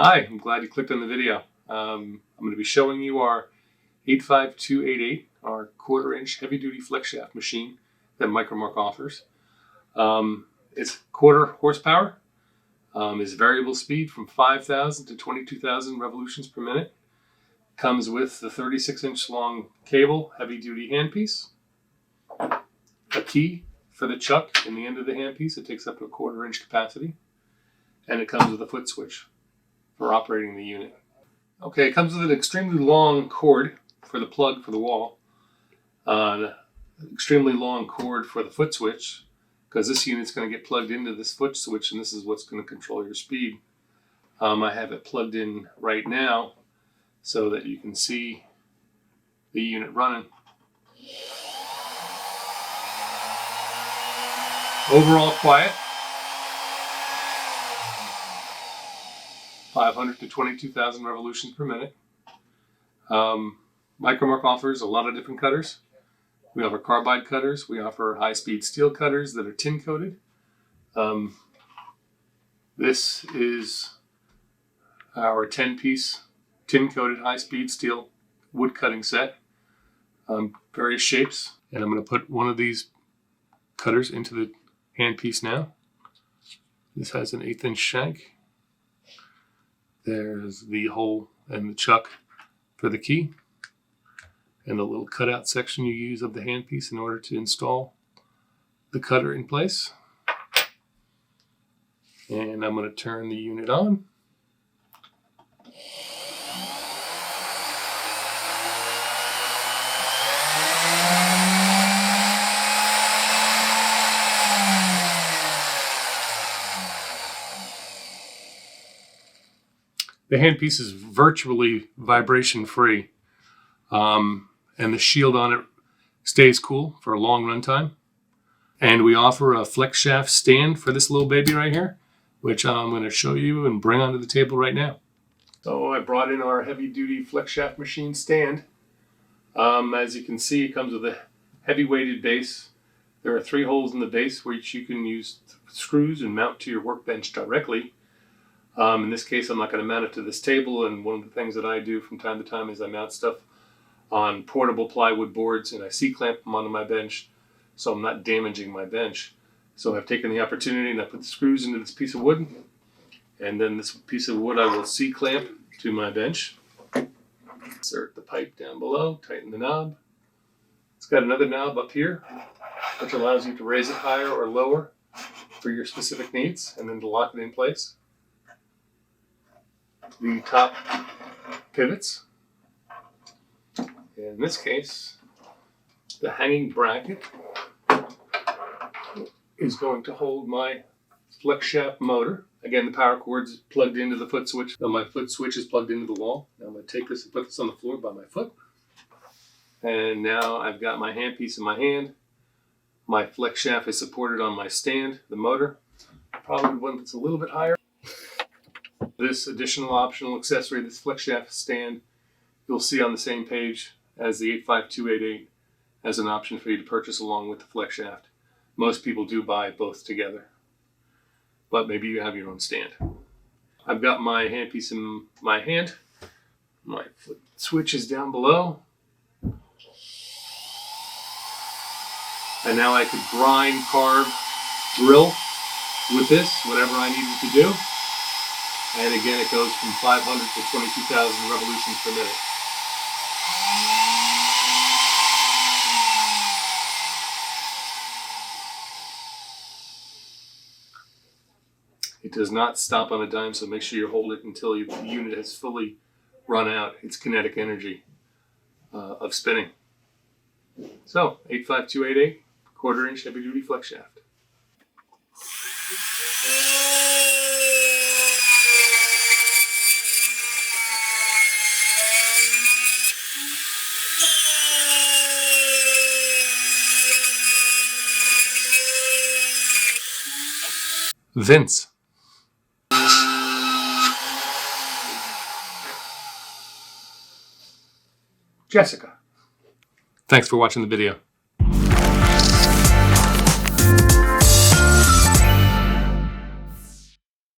Hi, I'm glad you clicked on the video. I'm going to be showing you our 85288, our 1/4 inch heavy duty flex shaft machine that MicroLux offers. It's 1/4 horsepower, is variable speed from 5,000 to 22,000 revolutions per minute. Comes with the 36-inch long cable heavy duty handpiece, a key for the chuck in the end of the handpiece. It takes up to a 1/4 inch capacity, and it comes with a foot switch for operating the unit. Okay, it comes with an extremely long cord for the plug for the wall, an extremely long cord for the foot switch, because this unit's going to get plugged into this foot switch, and this is what's going to control your speed. I have it plugged in right now so that you can see the unit running. Overall quiet. 500 to 22,000 revolutions per minute. MicroLux offers a lot of different cutters. We offer carbide cutters. We offer high-speed steel cutters that are tin-coated. This is our 10-piece tin-coated high-speed steel wood cutting set. Various shapes. And I'm going to put one of these cutters into the handpiece now. This has an 1/8 inch shank. There's the hole and the chuck for the key, and the little cutout section you use of the handpiece in order to install the cutter in place. And I'm going to turn the unit on. The handpiece is virtually vibration-free, and the shield on it stays cool for a long runtime. And we offer a flex shaft stand for this little baby right here, which I'm going to show you and bring onto the table right now. So I brought in our heavy-duty flex shaft machine stand. As you can see, it comes with a heavy-weighted base. There are 3 holes in the base which you can use screws and mount to your workbench directly. In this case, I'm not going to mount it to this table, and one of the things that I do from time to time is I mount stuff on portable plywood boards, and I C-clamp them onto my bench so I'm not damaging my bench. So I've taken the opportunity and I put the screws into this piece of wood, and then this piece of wood I will C-clamp to my bench. Insert the pipe down below, tighten the knob. It's got another knob up here which allows you to raise it higher or lower for your specific needs, and then to lock it in place. The top pivots. In this case, the hanging bracket is going to hold my flex shaft motor. Again, the power cord's plugged into the foot switch. Now my foot switch is plugged into the wall. Now I'm going to take this and put this on the floor by my foot. And now I've got my handpiece in my hand. My flex shaft is supported on my stand, the motor. Probably one that's a little bit higher. This additional optional accessory, this flex shaft stand, you'll see on the same page as the 85288 as an option for you to purchase along with the flex shaft. Most people do buy both together, but maybe you have your own stand. I've got my handpiece in my hand. My foot switch is down below. And now I could grind, carve, drill with this, whatever I needed to do. And again, it goes from 500 to 22,000 revolutions per minute. It does not stop on a dime, so make sure you hold it until the unit has fully run out its kinetic energy of spinning. So, 85288, 1/4 inch heavy duty flex shaft. Vince. Jessica. Thanks for watching the video.